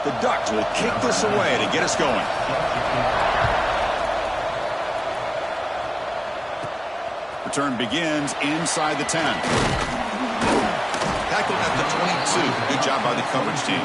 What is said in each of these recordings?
The Ducks will kick this away to get us going. Return begins inside the 10. Tackled at the 22. Good job by the coverage team.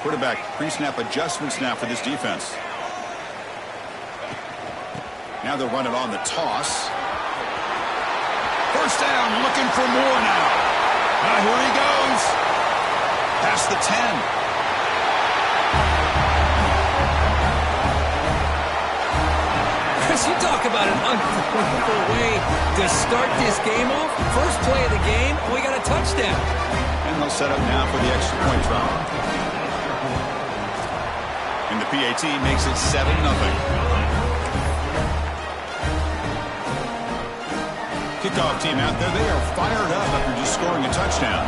Quarterback pre-snap adjustments now for this defense. Now they'll run it on the toss. First down, looking for more now. Here he goes. Past the 10. Chris, you talk about an unbelievable way to start this game off. First play of the game, and we got a touchdown. And they'll set up now for the extra point try. And the PAT makes it 7-0. Kickoff team out there, they are fired up after just scoring a touchdown.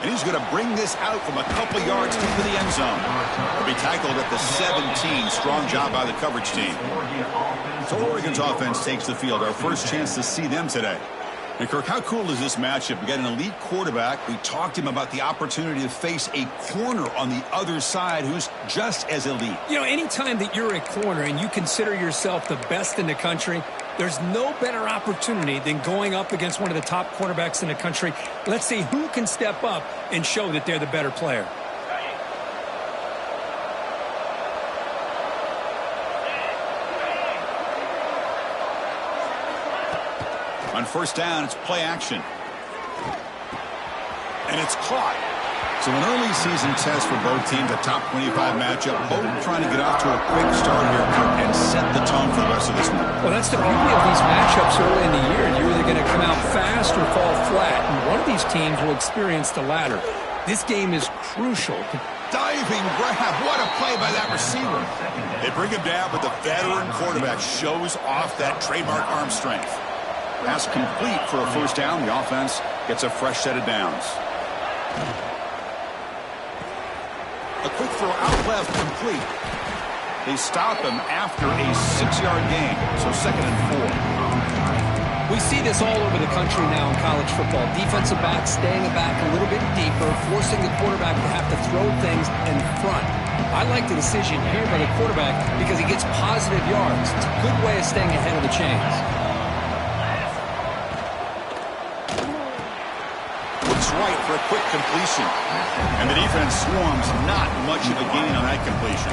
And he's going to bring this out from a couple yards into the end zone. He'll be tackled at the 17. Strong job by the coverage team. So Oregon's offense takes the field. Our first chance to see them today. And Kirk, how cool is this matchup? We got an elite quarterback. We talked to him about the opportunity to face a corner on the other side who's just as elite. You know, anytime that you're a corner and you consider yourself the best in the country, there's no better opportunity than going up against one of the top quarterbacks in the country. Let's see who can step up and show that they're the better player. On first down, it's play action. And it's caught. So an early season test for both teams, a top 25 matchup. Both trying to get off to a quick start here and set the tone for the rest of this one. Well, that's the beauty of these matchups early in the year. You're either going to come out fast or fall flat. And one of these teams will experience the latter. This game is crucial. Diving grab. What a play by that receiver. They bring him down, but the veteran quarterback shows off that trademark arm strength. Pass complete for a first down. The offense gets a fresh set of downs. A quick throw out left, complete. They stop him after a 6-yard gain. So 2nd and 4. We see this all over the country now in college football. Defensive backs staying back a little bit deeper, forcing the quarterback to have to throw things in front. I like the decision here by the quarterback because he gets positive yards. It's a good way of staying ahead of the chains. Right for a quick completion. And the defense swarms, not much of a gain on that completion.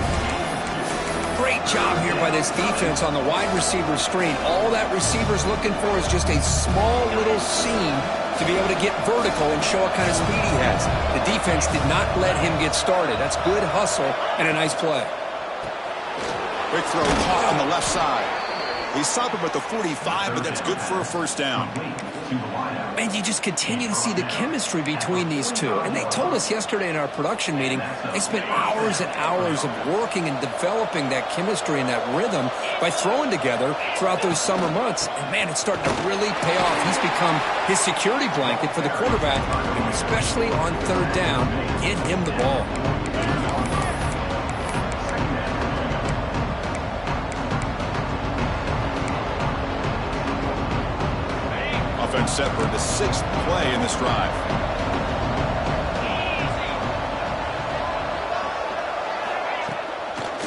Great job here by this defense on the wide receiver screen. All that receiver's looking for is just a small little seam to be able to get vertical and show what kind of speed he has. The defense did not let him get started. That's good hustle and a nice play. Quick throw caught on the left side. He stopped him at the 45, but that's good for a first down. And you just continue to see the chemistry between these two. And they told us yesterday in our production meeting, they spent hours and hours of working and developing that chemistry and that rhythm by throwing together throughout those summer months. And, man, it's starting to really pay off. He's become his security blanket for the quarterback, and especially on third down, get him the ball. Offense set for the 6th play in this drive.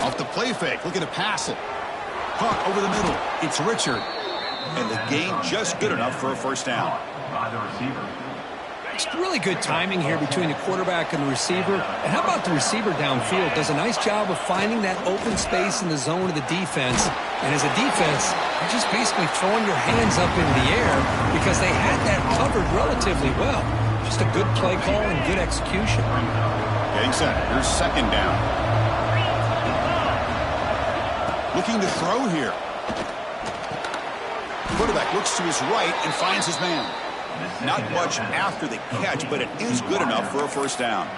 Off the play fake, looking to pass it. Caught over the middle. It's Richard. And the gain just good enough for a first down. It's really good timing here between the quarterback and the receiver. And how about the receiver downfield? Does a nice job of finding that open space in the zone of the defense. And as a defense, you're just basically throwing your hands up into the air because they had that covered relatively well. Just a good play call and good execution. Getting set. Here's 2nd down. Looking to throw here. Quarterback looks to his right and finds his man. Not much after the catch, but it is good enough for a first down.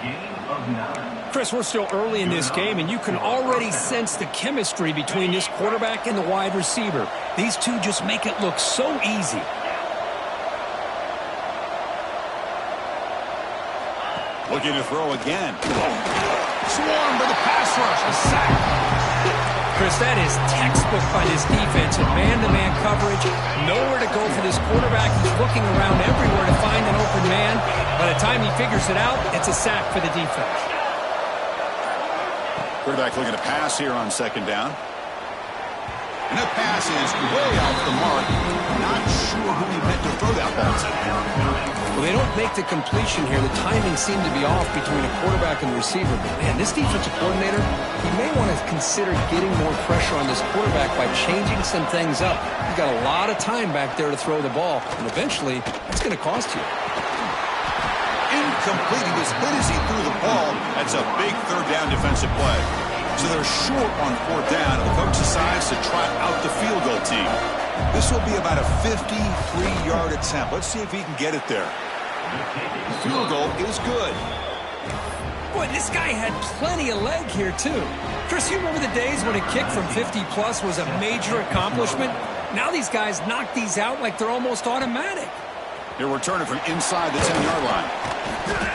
Chris, we're still early in this game, and you can already sense the chemistry between this quarterback and the wide receiver. These two just make it look so easy. Looking to throw again. Swarmed by the pass rush. A sack. Chris, that is textbook by this defense in man-to-man coverage. Nowhere to go for this quarterback. He's looking around everywhere to find an open man. By the time he figures it out, it's a sack for the defense. Quarterback looking to pass here on second down. And that pass is way off the mark. Not sure who he meant to throw that ball to. Well, they don't make the completion here. The timing seemed to be off between a quarterback and the receiver. But, man, this defensive coordinator, he may want to consider getting more pressure on this quarterback by changing some things up. He's got a lot of time back there to throw the ball. And eventually, it's going to cost you. Incomplete. He was hit as he threw the ball. That's a big third down defensive play. So they're short on fourth down, and the coach decides to trot out the field goal team. This will be about a 53-yard attempt. Let's see if he can get it there. The field goal is good. Boy, this guy had plenty of leg here, too. Chris, you remember the days when a kick from 50-plus was a major accomplishment? Now these guys knock these out like they're almost automatic. They're returning from inside the 10-yard line.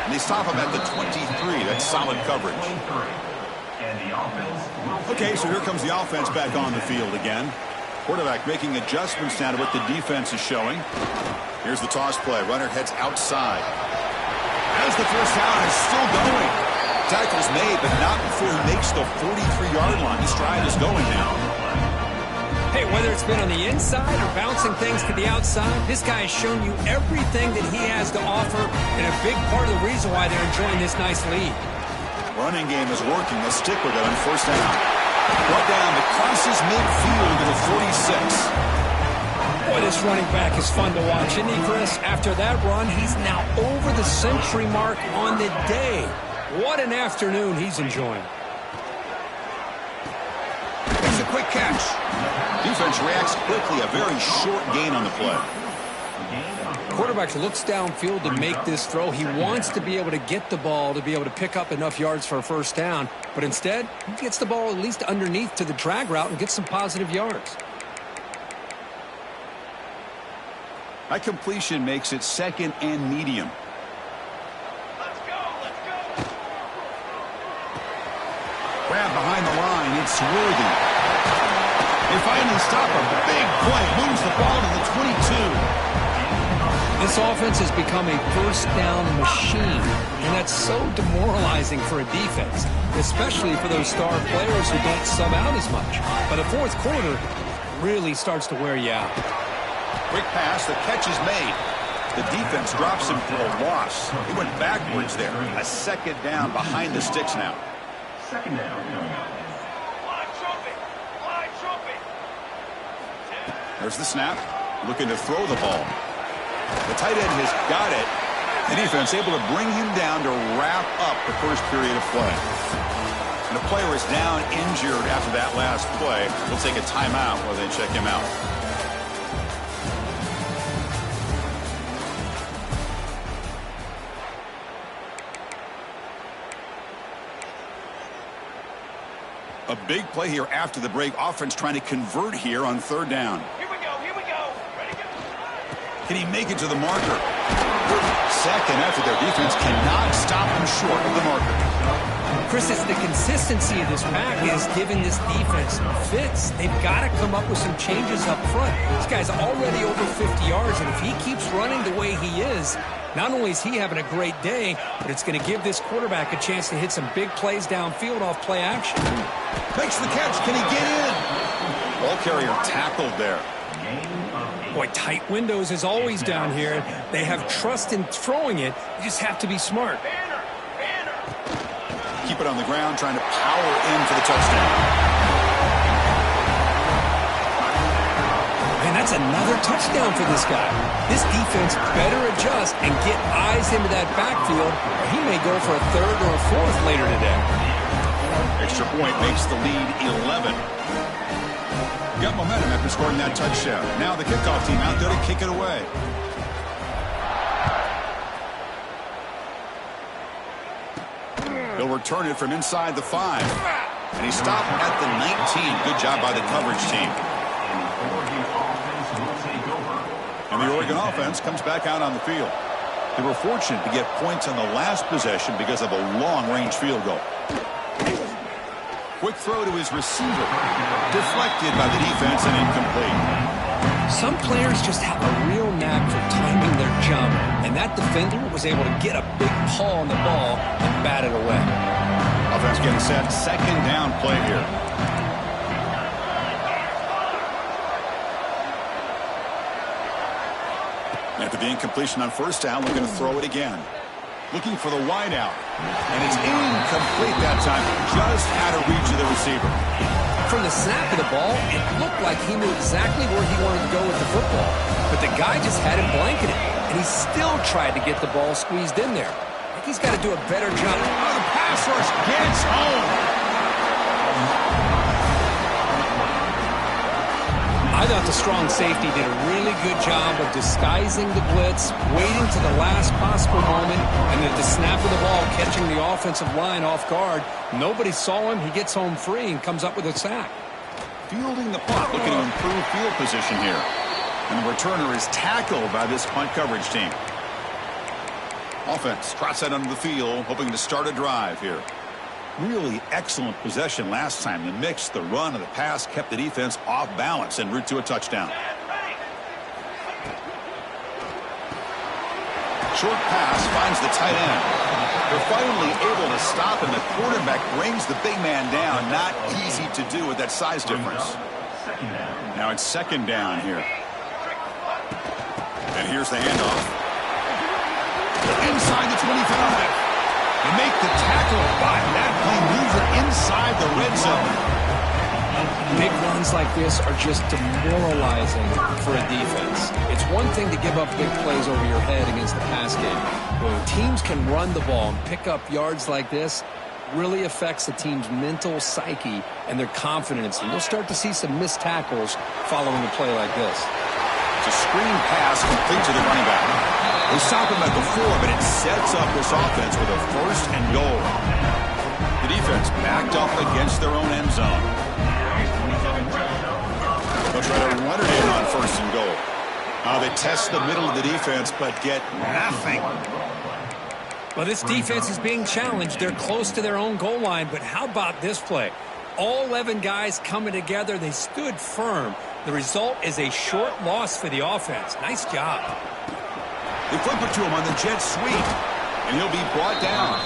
And they stop him at the 23. That's solid coverage. Okay, so here comes the offense back on the field again. Quarterback making adjustments now to what the defense is showing. Here's the toss play. Runner heads outside. As the first down is still going. Tackle's made, but not before he makes the 43-yard line. The stride is going now. Hey, whether it's been on the inside or bouncing things to the outside, this guy has shown you everything that he has to offer, and a big part of the reason why they're enjoying this nice lead. Running game is working. Let's stick with it on first down. Brought down that crosses midfield to the 46. Boy, this running back is fun to watch, isn't he, Chris? After that run, he's now over the century mark on the day. What an afternoon he's enjoying. It's a quick catch. Defense reacts quickly. A very short gain on the play. Quarterback looks downfield to make this throw. He wants to be able to get the ball to be able to pick up enough yards for a first down. But instead, he gets the ball at least underneath to the drag route and gets some positive yards. That completion makes it second and medium. Let's go. Let's go. Grab behind the line. It's worthy. They finally stop a big play. Moves the ball to the 22. This offense has become a first down machine, and that's so demoralizing for a defense, especially for those star players who don't sub out as much. By the fourth quarter, it really starts to wear you out. Quick pass, the catch is made. The defense drops him for a loss. He went backwards there. A second down behind the sticks now. Second down. Line trophy. There's the snap. Looking to throw the ball. The tight end has got it. The defense able to bring him down to wrap up the first period of play. And the player is down injured after that last play. We'll take a timeout while they check him out. A big play here after the break. Offense trying to convert here on third down. Here we go. Ready, go. Can he make it to the marker? Second after their defense cannot stop him short of the marker. Chris, it's the consistency of this pack is giving this defense fits. They've got to come up with some changes up front. This guy's already over 50 yards, and if he keeps running the way he is, not only is he having a great day, but it's going to give this quarterback a chance to hit some big plays downfield off play action. Makes the catch. Can he get in? Ball carrier tackled there. Boy, tight windows is always down here. They have trust in throwing it. You just have to be smart. Keep it on the ground, trying to power in for the touchdown. Man, that's another touchdown for this guy. This defense better adjust and get eyes into that backfield, or he may go for a third or a fourth later today. Extra point makes the lead 11. Got momentum after scoring that touchdown. Now the kickoff team out there to kick it away. He'll return it from inside the 5. And he stopped at the 19. Good job by the coverage team. And the Oregon offense comes back out on the field. They were fortunate to get points on the last possession because of a long-range field goal. Quick throw to his receiver. Deflected by the defense and incomplete. Some players just have a real knack for timing their jump, and that defender was able to get a big paw on the ball and bat it away. Offense getting set. Second down play here. After the incompletion on first down, we're going to throw it again. Looking for the wide out. And it's incomplete that time. Just out of reach of the receiver. From the snap of the ball, it looked like he knew exactly where he wanted to go with the football. But the guy just had him blanketed, and he still tried to get the ball squeezed in there. I think he's got to do a better job. Oh, the pass rush gets home. I thought the strong safety did a really good job of disguising the blitz, waiting to the last possible moment, and at the snap of the ball, catching the offensive line off guard. Nobody saw him. He gets home free and comes up with a sack. Fielding the punt, looking to improve field position here. And the returner is tackled by this punt coverage team. Offense trots that under the field, hoping to start a drive here. Really excellent possession last time. The mix, the run, and the pass kept the defense off balance en route to a touchdown. Short pass finds the tight end. They're finally able to stop, and the quarterback brings the big man down. Not easy to do with that size difference. Now it's second down here. And here's the handoff. Inside the 25. They make the tackle, but that play moves it inside the red zone. Big runs like this are just demoralizing for a defense. It's one thing to give up big plays over your head against the pass game. But when teams can run the ball and pick up yards like this, really affects the team's mental psyche and their confidence. And you'll start to see some missed tackles following a play like this. It's a screen pass complete to the running back. They stop him at the 4, but it sets up this offense with a first and goal. The defense backed up against their own end zone. They'll try to run it in on first and goal. They test the middle of the defense, but get nothing. Well, this defense is being challenged. They're close to their own goal line, but how about this play? All 11 guys coming together. They stood firm. The result is a short loss for the offense. Nice job. They flip it to him on the jet sweep, and he'll be brought down.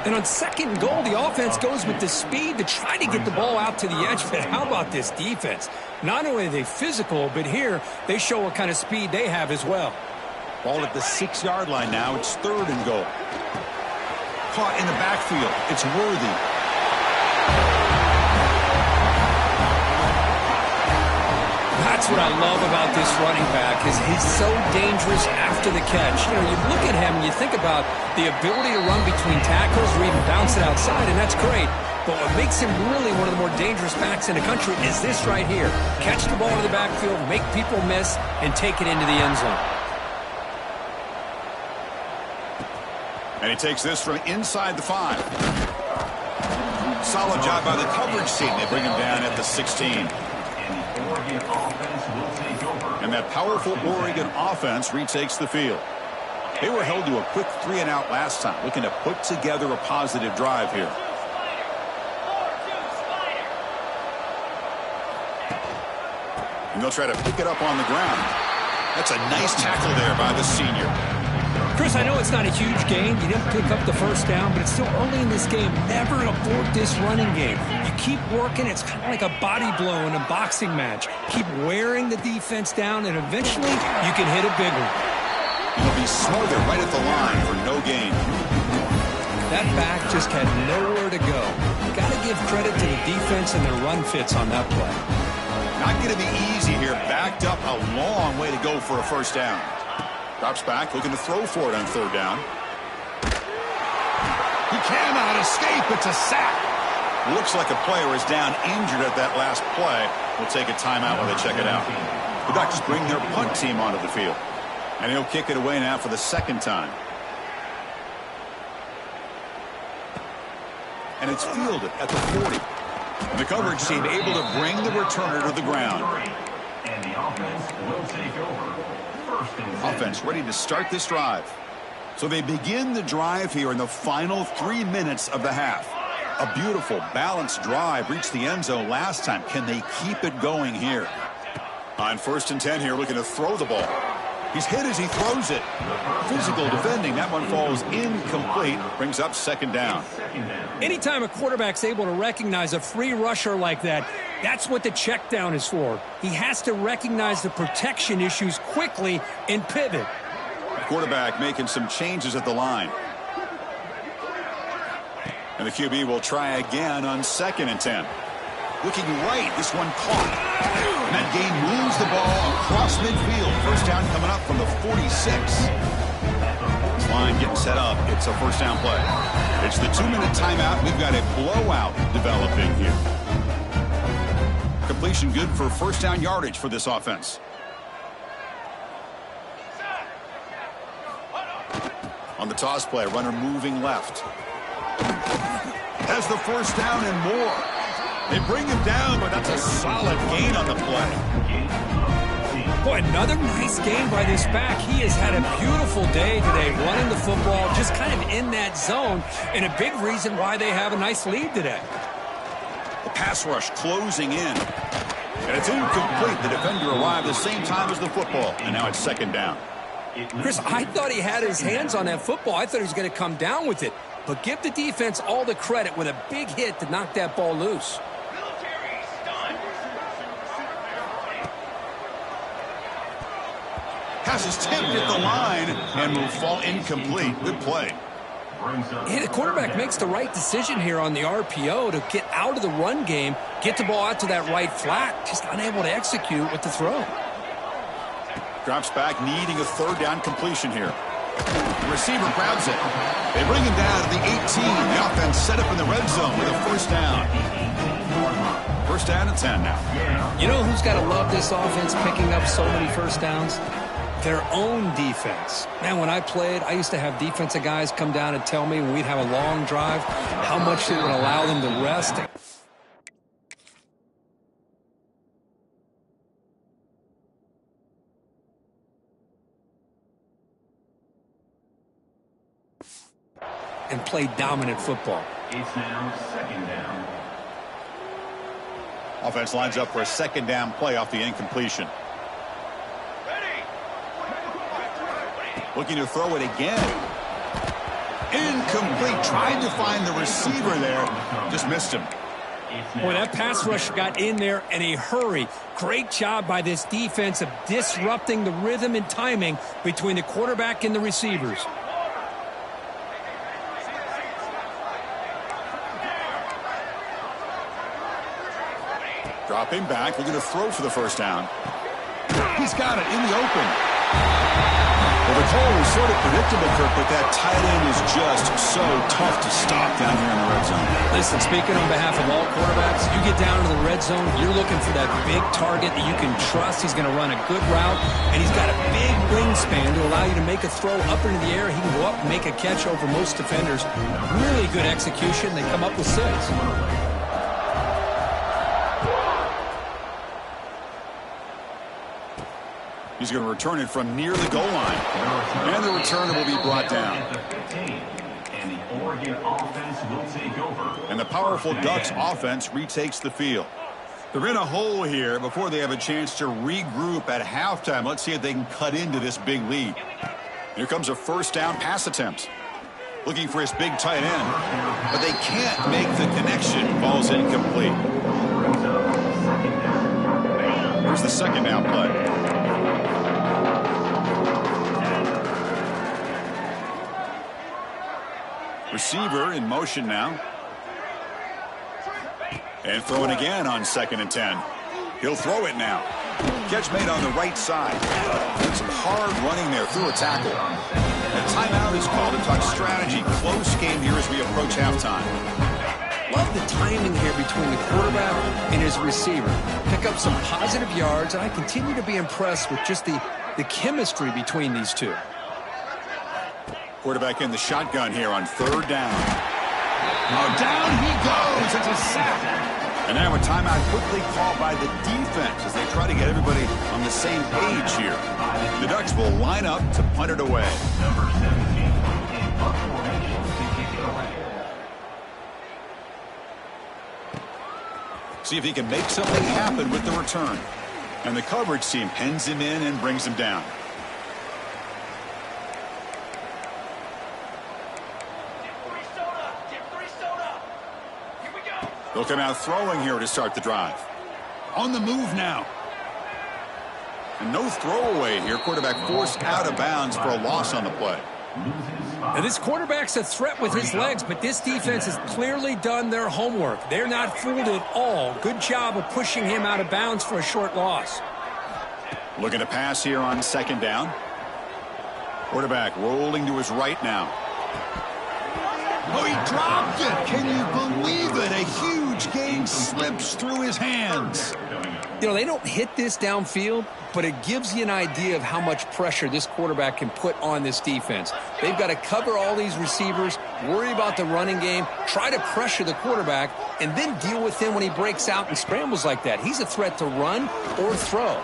And on second and goal, the offense goes with the speed to try to get the ball out to the edge. But how about this defense? Not only are they physical, but here they show what kind of speed they have as well. Ball at the 6-yard line now. It's third and goal. Caught in the backfield. It's Worthy. That's what I love about this running back is he's so dangerous after the catch. You know, you look at him and you think about the ability to run between tackles or even bounce it outside, and that's great. But what makes him really one of the more dangerous backs in the country is this right here. Catch the ball in the backfield, make people miss, and take it into the end zone. And he takes this from inside the 5. Solid job by the coverage team. They bring him down at the 16. And that powerful Oregon offense retakes the field. They were held to a quick 3-and-out last time, looking to put together a positive drive here. And they'll try to pick it up on the ground. That's a nice tackle there by the senior. Chris, I know it's not a huge game. You didn't pick up the first down, but it's still early in this game. Never abort this running game. You keep working. It's kind of like a body blow in a boxing match. Keep wearing the defense down, and eventually you can hit a big one. He'll be smothered right at the line for no gain. That back just had nowhere to go. Got to give credit to the defense and their run fits on that play. Not going to be easy here. Backed up a long way to go for a first down. Drops back, looking to throw for it on third down. He cannot escape. It's a sack. Looks like a player is down injured at that last play. We'll take a timeout while they check it out. The Ducks bring their punt team onto the field. And he'll kick it away now for the second time. And it's fielded at the 40. And the coverage team able to bring the returner to the ground. And the offense will take over. Offense ready to start this drive. So they begin the drive here in the final 3 minutes of the half. A beautiful, balanced drive reached the end zone last time. Can they keep it going here? On 1st and 10 here, looking to throw the ball. He's hit as he throws it. Physical defending. That one falls incomplete. Brings up 2nd down. Anytime a quarterback's able to recognize a free rusher like that, that's what the check down is for. He has to recognize the protection issues quickly and pivot. Quarterback making some changes at the line. And the QB will try again on 2nd and 10. Looking right, this one caught. And that game moves the ball across midfield. 1st down coming up from the 46. This line getting set up. It's a 1st down play. It's the 2-minute timeout. We've got a blowout developing here. Completion good for 1st down yardage for this offense. On the toss play, runner moving left. Has the 1st down and more. They bring him down, but that's a solid gain on the play. Boy, another nice game by this back. He has had a beautiful day today running the football, just kind of in that zone, and a big reason why they have a nice lead today. The pass rush closing in. And it's incomplete. The defender arrived the same time as the football, and now it's 2nd down. Chris, I thought he had his hands on that football. I thought he was going to come down with it. But give the defense all the credit with a big hit to knock that ball loose. Pass is tipped at the line and will fall incomplete. Good play. Yeah, the quarterback makes the right decision here on the RPO to get out of the run game, get the ball out to that right flat, just unable to execute with the throw. Drops back, needing a 3rd down completion here. The receiver grabs it. They bring him down to the 18. The offense set up in the red zone with a 1st down. 1st down and 10 now. You know who's got to love this offense picking up so many 1st downs? Their own defense. Man, when I played, I used to have defensive guys come down and tell me when we'd have a long drive how much it would allow them to rest. And play dominant football. It's now 2nd down. Offense lines up for a 2nd down play off the incompletion. Looking to throw it again. Incomplete. Tried to find the receiver there. Just missed him. Boy, that pass rush got in there in a hurry. Great job by this defense of disrupting the rhythm and timing between the quarterback and the receivers. Dropping back. Looking to throw for the 1st down. He's got it in the open. Well, the call was sort of predictable, Kirk, but that tight end is just so tough to stop down here in the red zone. Listen, speaking on behalf of all quarterbacks, you get down to the red zone, you're looking for that big target that you can trust. He's going to run a good route, and he's got a big wingspan to allow you to make a throw up into the air. He can go up and make a catch over most defenders. Really good execution. They come up with 6. He's going to return it from near the goal line. And the returner will be brought down. And the Oregon offense will take over. And the powerful Ducks offense retakes the field. They're in a hole here before they have a chance to regroup at halftime. Let's see if they can cut into this big lead. Here comes a 1st down pass attempt. Looking for his big tight end. But they can't make the connection. Ball's incomplete. Here's the 2nd down play. Receiver in motion now. And throwing again on 2nd and 10. He'll throw it now. Catch made on the right side. Some hard running there through a tackle. And timeout is called to talk strategy. Close game here as we approach halftime. Love the timing here between the quarterback and his receiver. Pick up some positive yards, and I continue to be impressed with just the chemistry between these two. Quarterback in the shotgun here on 3rd down. Oh, down he goes. It's a sack. And now a timeout quickly called by the defense as they try to get everybody on the same page here. The Ducks will line up to punt it away. Number 17 in punt formation to kick it away. See if he can make something happen with the return. And the coverage team pens him in and brings him down. They'll come out throwing here to start the drive. On the move now. And no throwaway here. Quarterback forced out of bounds for a loss on the play. Now this quarterback's a threat with his legs, but this defense has clearly done their homework. They're not fooled at all. Good job of pushing him out of bounds for a short loss. Looking to pass here on second down. Quarterback rolling to his right now. Oh, he dropped it. Can you believe it? A huge gain slips through his hands. You know, they don't hit this downfield, but it gives you an idea of how much pressure this quarterback can put on this defense. They've got to cover all these receivers, worry about the running game, try to pressure the quarterback, and then deal with him when he breaks out and scrambles like that. He's a threat to run or throw.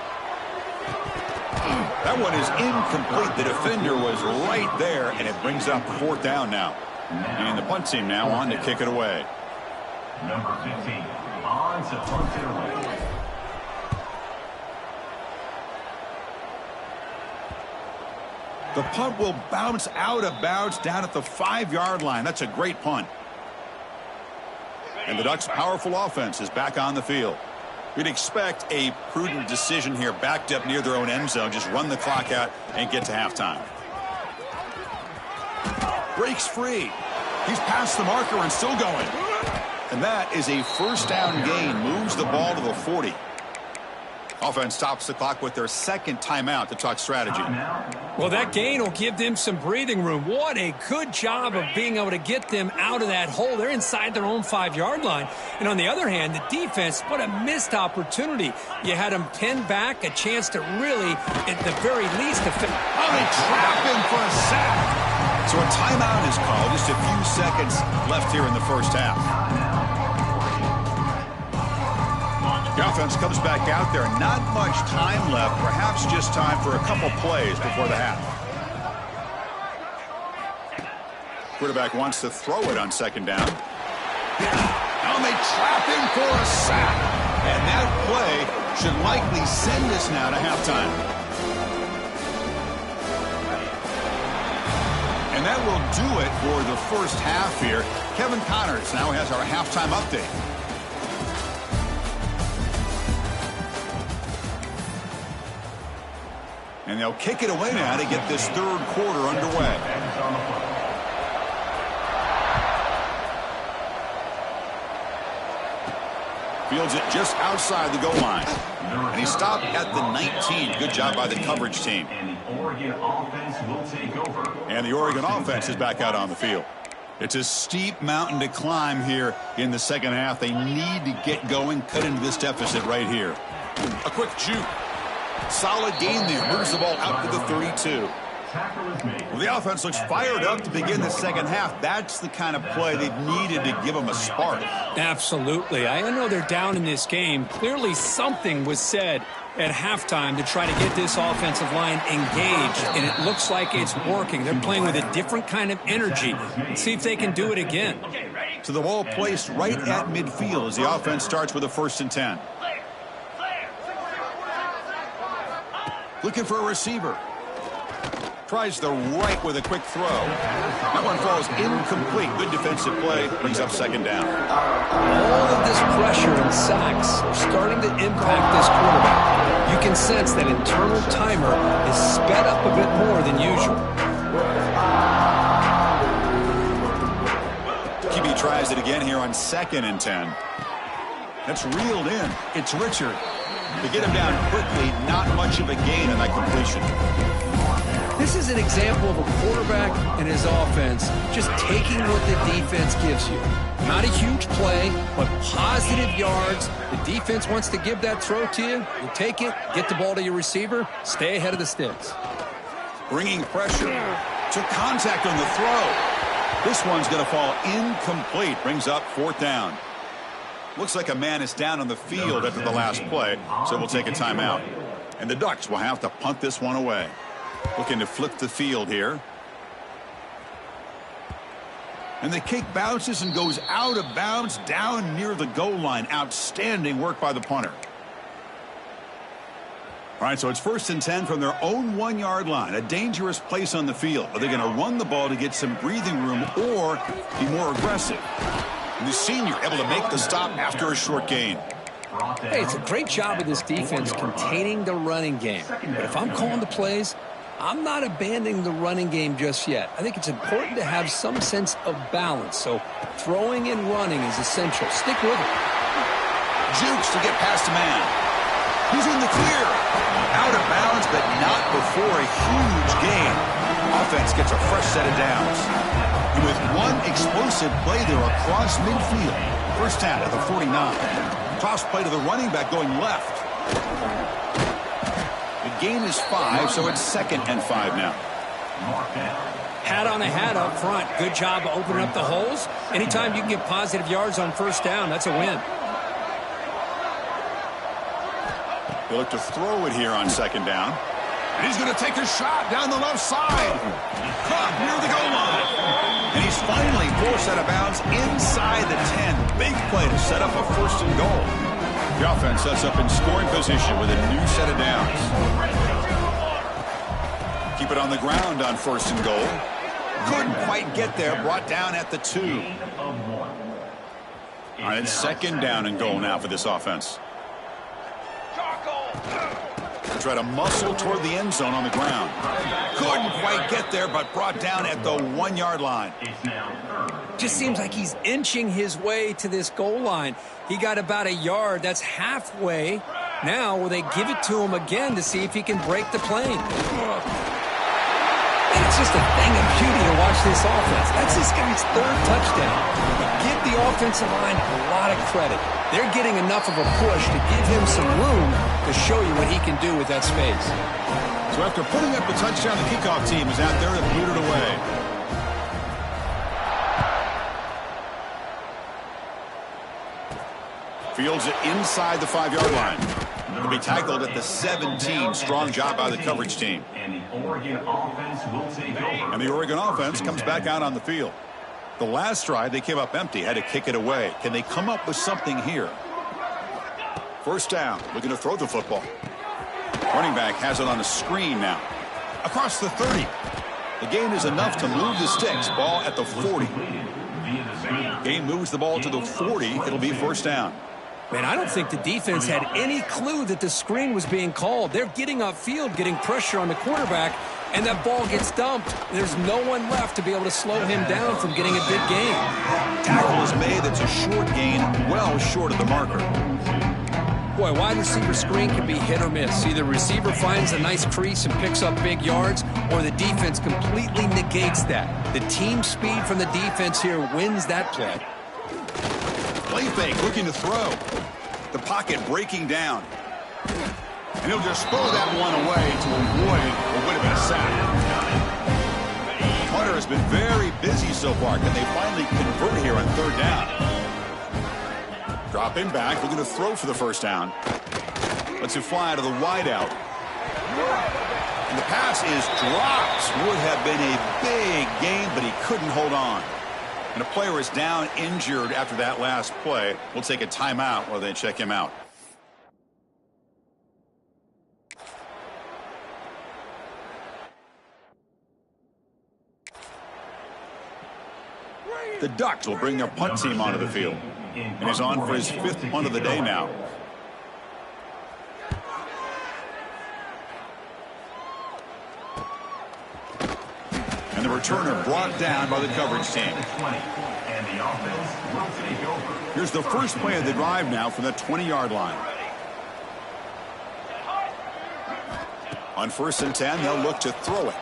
That one is incomplete. The defender was right there, and it brings up fourth down now. And the punt team now on to kick it away. Number 15 on to punt it away. The punt will bounce out of bounds down at the 5-yard line. That's a great punt. And the Ducks' powerful offense is back on the field. We'd expect a prudent decision here, backed up near their own end zone. Just run the clock out and get to halftime. Breaks free. He's past the marker and still going. And that is a first down gain. Moves the ball to the 40. Offense stops the clock with their second timeout to talk strategy. Well, that gain will give them some breathing room. What a good job of being able to get them out of that hole. They're inside their own 5-yard line. And on the other hand, the defense, what a missed opportunity. You had them pinned back, a chance to really, at the very least, to fit. Oh, they trap him for a sack. So a timeout is called. Just a few seconds left here in the first half. The offense comes back out there. Not much time left. Perhaps just time for a couple plays before the half. Quarterback wants to throw it on second down. And they trap him for a sack. And that play should likely send us now to halftime. And that will do it for the first half here. Kevin Connors now has our halftime update. And they'll kick it away now to get this third quarter underway. Fields it just outside the goal line. And he stopped at the 19. Good job by the coverage team. And the Oregon offense will take over. And the Oregon offense is back out on the field. It's a steep mountain to climb here in the second half. They need to get going, cut into this deficit right here. A quick juke. Solid gain there. Moves the ball out to the 32. Well, the offense looks fired up to begin the second half. That's the kind of play they've needed to give them a spark. Absolutely. I know they're down in this game. Clearly something was said at halftime to try to get this offensive line engaged, and it looks like it's working. They're playing with a different kind of energy. Let's see if they can do it again. So the ball placed right at midfield as the offense starts with a 1st and 10. Looking for a receiver. Tries the right with a quick throw. That one falls incomplete. Good defensive play. Brings up second down. All of this pressure and sacks are starting to impact this quarterback. You can sense that internal timer is sped up a bit more than usual. QB tries it again here on 2nd and 10. That's reeled in. It's Richard. To get him down quickly, not much of a gain in that completion. This is an example of a quarterback and his offense just taking what the defense gives you. Not a huge play, but positive yards. The defense wants to give that throw to you. You take it, get the ball to your receiver, stay ahead of the sticks. Bringing pressure to contact on the throw. This one's going to fall incomplete. Brings up 4th down. Looks like a man is down on the field after the last play, so we'll take a timeout. And the Ducks will have to punt this one away. Looking to flip the field here. And the kick bounces and goes out of bounds down near the goal line. Outstanding work by the punter. All right, so it's 1st and 10 from their own 1-yard line. A dangerous place on the field. Are they going to run the ball to get some breathing room or be more aggressive? And the senior able to make the stop after a short gain. Hey, it's a great job of this defense containing the running game. But if I'm calling the plays, I'm not abandoning the running game just yet. I think it's important to have some sense of balance. So throwing and running is essential. Stick with it. Jukes to get past a man. He's in the clear. Out of bounds, but not before a huge gain. Offense gets a fresh set of downs. And with one explosive play there across midfield. First down at the 49. Toss play to the running back going left. The gain is 5, so it's 2nd and 5 now. Hat on a hat up front. Good job of opening up the holes. Anytime you can get positive yards on first down, that's a win. They look to throw it here on 2nd down. And he's going to take a shot down the left side. Caught near the goal line. And he's finally forced out of bounds inside the 10. Big play to set up a 1st and goal. The offense sets up in scoring position with a new set of downs. Keep it on the ground on 1st and goal. Couldn't quite get there. Brought down at the 2. All right, it's 2nd down and goal now for this offense. Try to muscle toward the end zone on the ground. Couldn't quite get there, but brought down at the 1-yard line. Just seems like he's inching his way to this goal line. He got about a yard. That's halfway. Now, will they give it to him again to see if he can break the plane? And it's just a thing of beauty to watch this offense. That's this guy's 3rd touchdown. Give the offensive line a lot of credit. They're getting enough of a push to give him some room to show you what he can do with that space. So after putting up the touchdown, the kickoff team is out there to boot it away. Fields it inside the 5-yard line. He'll be tackled at the 17. Strong job by the coverage team. And the Oregon offense will take over. And the Oregon offense comes back out on the field. The last drive, they came up empty, had to kick it away. Can they come up with something here? 1st down, looking to throw the football. Running back has it on a screen now. Across the 30. The gain is enough to move the sticks. Ball at the 40. Game moves the ball to the 40. It'll be 1st down. Man, I don't think the defense had any clue that the screen was being called. They're getting upfield, getting pressure on the quarterback, and that ball gets dumped. There's no one left to be able to slow him down from getting a big gain. Tackle is made. That's a short gain, well short of the marker. Boy, wide receiver screen can be hit or miss. Either receiver finds a nice crease and picks up big yards, or the defense completely negates that. The team speed from the defense here wins that play. Play fake, looking to throw. The pocket breaking down. And he'll just throw that one away to avoid what would have been a sack. Hunter has been very busy so far. Can they finally convert here on 3rd down? Dropping back, looking to throw for the 1st down. Lets it fly to the wideout. And the pass is dropped. Would have been a big gain, but he couldn't hold on. And a player is down injured after that last play. We'll take a timeout while they check him out. The Ducks will bring their punt team onto the field. And he's on for his 5th punt of the day now. And the returner brought down by the coverage team. Here's the first play of the drive now from the 20-yard line. On 1st and 10, they'll look to throw it.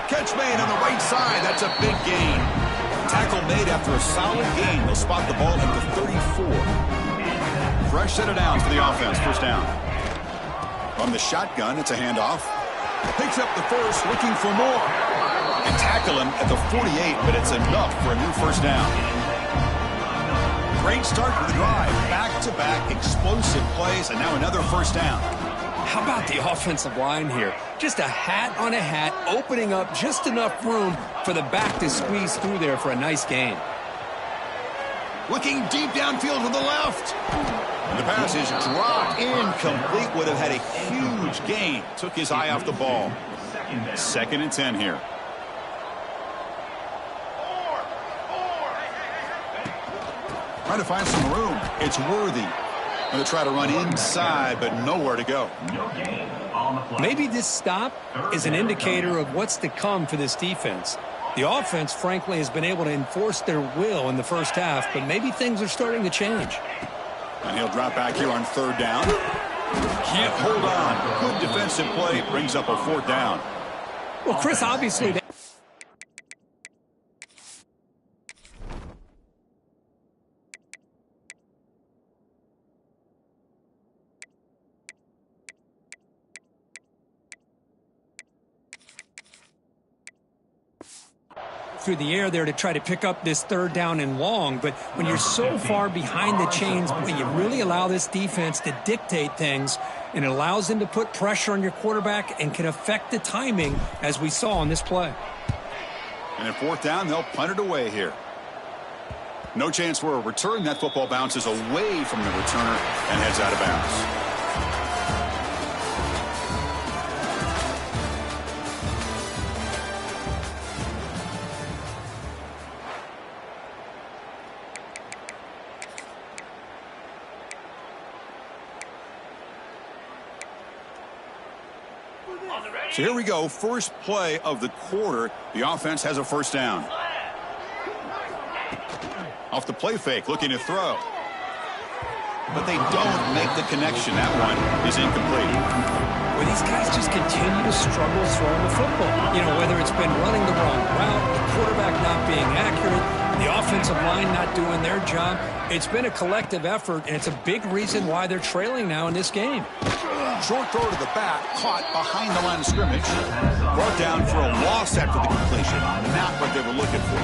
Catch made on the right side. That's a big gain. Tackle made after a solid gain. They'll spot the ball at the 34. Fresh set of downs for the offense. 1st down. From the shotgun, it's a handoff. Picks up the 1st, looking for more. And tackle him at the 48, but it's enough for a new 1st down. Great start to the drive. Back-to-back explosive plays, and now another first down. How about the offensive line here? Just a hat on a hat, opening up just enough room for the back to squeeze through there for a nice gain. Looking deep downfield to the left. And the pass is dropped incomplete. Would have had a huge gain. Took his eye off the ball. 2nd and 10 here. Trying to find some room. It's Worthy. Going to try to run inside, but nowhere to go. Maybe this stop is an indicator of what's to come for this defense. The offense, frankly, has been able to enforce their will in the first half, but maybe things are starting to change. And he'll drop back here on 3rd down. Can't hold on. Good defensive play. Brings up a 4th down. Well, Chris, obviously... through the air there to try to pick up this 3rd down and long, but when you're so far behind the chains, boy, you really allow this defense to dictate things, and it allows them to put pressure on your quarterback and can affect the timing, as we saw on this play. And at 4th down, they'll punt it away here. No chance for a return. That football bounces away from the returner and heads out of bounds. So here we go, first play of the quarter. The offense has a first down. Off the play fake, looking to throw. But they don't make the connection. That one is incomplete. Well, these guys just continue to struggle throwing the football. You know, whether it's been running the wrong route, the quarterback not being accurate, the offensive line not doing their job. It's been a collective effort, and it's a big reason why they're trailing now in this game. Short throw to the back, caught behind the line of scrimmage. Brought down for a loss after the completion. Not what they were looking for.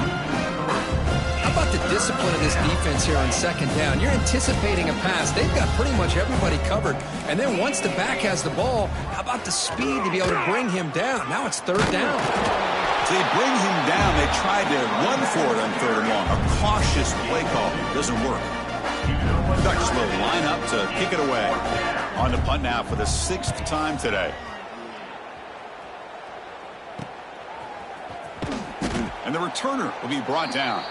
How about the discipline of this defense here on 2nd down? You're anticipating a pass. They've got pretty much everybody covered. And then once the back has the ball, how about the speed to be able to bring him down? Now it's 3rd down. So they bring him down. They tried to run for it on 3rd and long. A cautious play call. Doesn't work. Ducks will line up to kick it away. On the punt now for the 6th time today. And the returner will be brought down.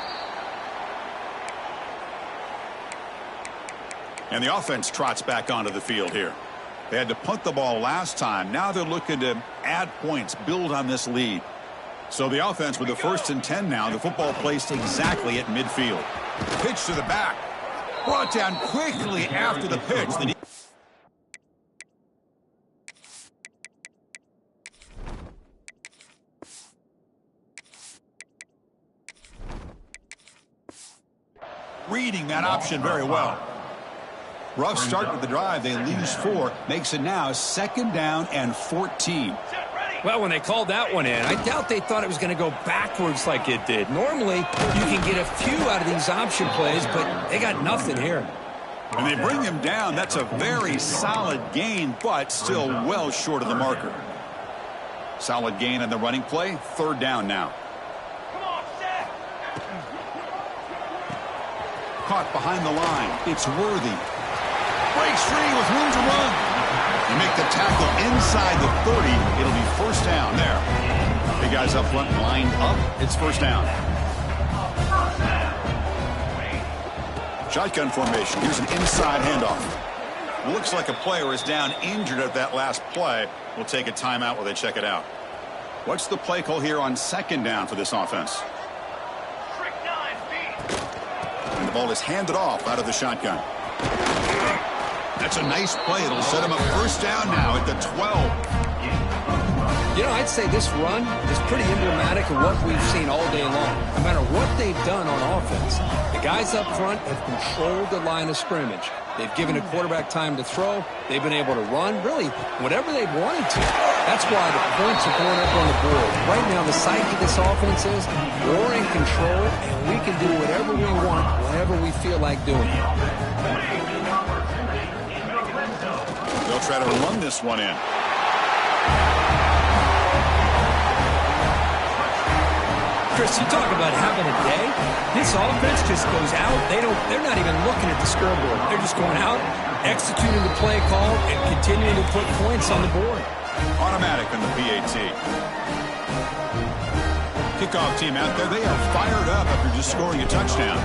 And the offense trots back onto the field here. They had to punt the ball last time. Now they're looking to add points, build on this lead. So the offense with the 1st and 10 now. The football placed exactly at midfield. Pitch to the back. Brought down quickly after the pitch. Reading that option very well. Rough start to the drive. They lose 4. Makes it now 2nd down and 14. Well, when they called that one in, I doubt they thought it was going to go backwards like it did. Normally, you can get a few out of these option plays, but they got nothing here. And they bring him down. That's a very solid gain, but still well short of the marker. Solid gain on the running play. 3rd down now. Caught behind the line. It's Worthy. Breaks free with room to run. You make the tackle inside the 30. It'll be 1st down there. Big guys up front lined up. It's 1st down. Shotgun formation. Here's an inside handoff. Looks like a player is down injured at that last play. We'll take a timeout while they check it out. What's the play call here on 2nd down for this offense? And the ball is handed off out of the shotgun. That's a nice play. It'll set him up 1st down now at the 12. I'd say this run is pretty emblematic of what we've seen all day long. No matter what they've done on offense, the guys up front have controlled the line of scrimmage. They've given a quarterback time to throw. They've been able to run, really, whatever they've wanted to. That's why the points are going up on the board. Right now, the psyche of this offense is we're in control, and we can do whatever we want, whenever we feel like doing it. They'll try to run this one in. Chris, you talk about having a day. This offense just goes out. They're not even looking at the scoreboard. They're just going out, executing the play call, and continuing to put points on the board. Automatic on the PAT. Kickoff team out there. They are fired up after just scoring a touchdown.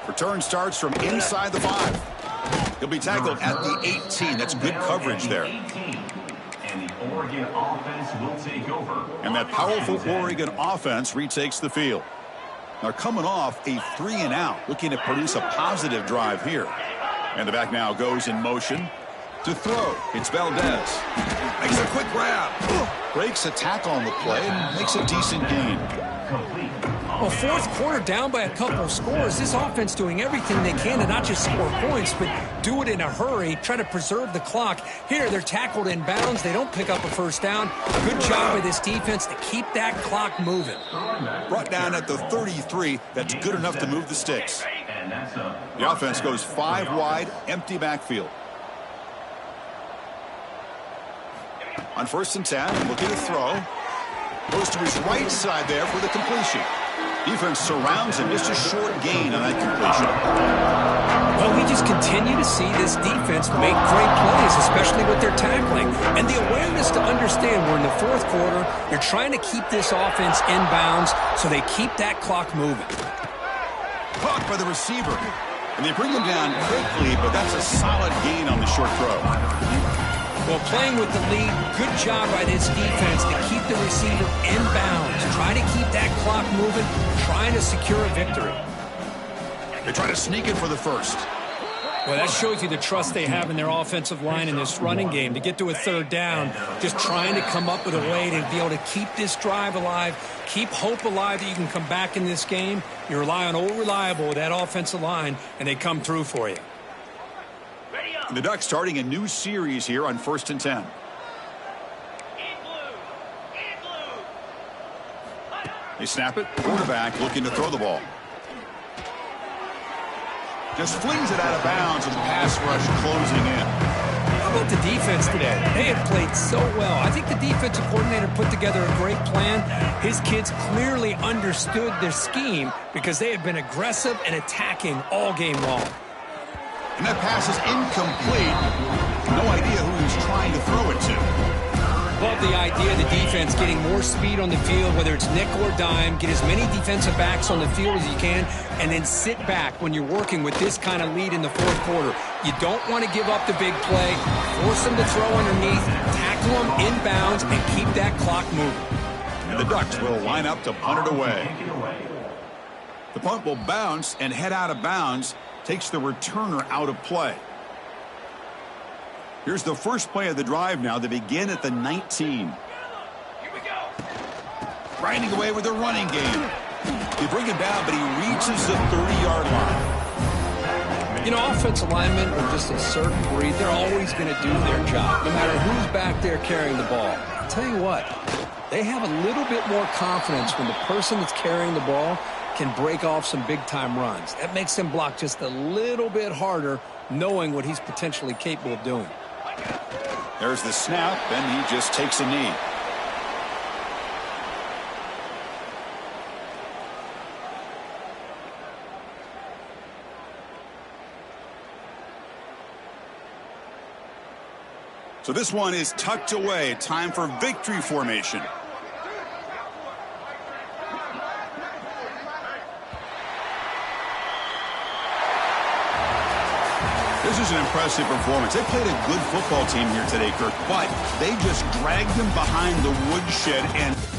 Return starts from inside the 5. He'll be tackled at the 18. That's good coverage there. And the Oregon offense will take over. And that powerful Oregon offense retakes the field. Now coming off a 3-and-out, looking to produce a positive drive here. And the back now goes in motion to throw. It's Valdez. Makes a quick grab. Breaks a tackle on the play and makes a decent gain. Well, fourth quarter down by a couple of scores. This offense doing everything they can to not just score points, but do it in a hurry, try to preserve the clock. Here, they're tackled in bounds. They don't pick up a first down. Good job by this defense to keep that clock moving. Brought down at the 33. That's good enough to move the sticks. The offense goes 5 wide, empty backfield. On 1st and 10, looking to throw. Goes to his right side there for the completion. Defense surrounds him. Just a short gain on that completion. Well, we just continue to see this defense make great plays, especially with their tackling. And the awareness to understand we're in the fourth quarter. They're trying to keep this offense in bounds so they keep that clock moving. Caught by the receiver. And they bring him down quickly, but that's a solid gain on the short throw. Well, playing with the lead, good job by this defense to keep the receiver in bounds. Try to keep that clock moving, trying to secure a victory. They try to sneak it for the first. Well, that shows you the trust they have in their offensive line in this running game. To get to a third down, just trying to come up with a way to be able to keep this drive alive, keep hope alive that you can come back in this game. You rely on old reliable with that offensive line, and they come through for you. The Ducks starting a new series here on 1st and 10. They snap it. Quarterback looking to throw the ball. Just flings it out of bounds with the pass rush closing in. How about the defense today? They have played so well. I think the defensive coordinator put together a great plan. His kids clearly understood their scheme because they have been aggressive and attacking all game long. And that pass is incomplete. No idea who he's trying to throw it to. Love the idea of the defense getting more speed on the field, whether it's nickel or dime, get as many defensive backs on the field as you can, and then sit back when you're working with this kind of lead in the fourth quarter. You don't want to give up the big play, force them to throw underneath, tackle them in bounds, and keep that clock moving. And the Ducks will line up to punt it away. The punt will bounce and head out of bounds. Takes the returner out of play. Here's the first play of the drive now. They begin at the 19. Here we go. Grinding away with the running game. They bring him down, but he reaches the 30-yard line. You know, offensive linemen are just a certain breed. They're always going to do their job, no matter who's back there carrying the ball. I'll tell you what, they have a little bit more confidence when the person that's carrying the ball can break off some big-time runs. That makes him block just a little bit harder, knowing what he's potentially capable of doing. There's the snap, and he just takes a knee. So this one is tucked away. Time for victory formation. This is an impressive performance. They played a good football team here today, Kirk, but they just dragged them behind the woodshed and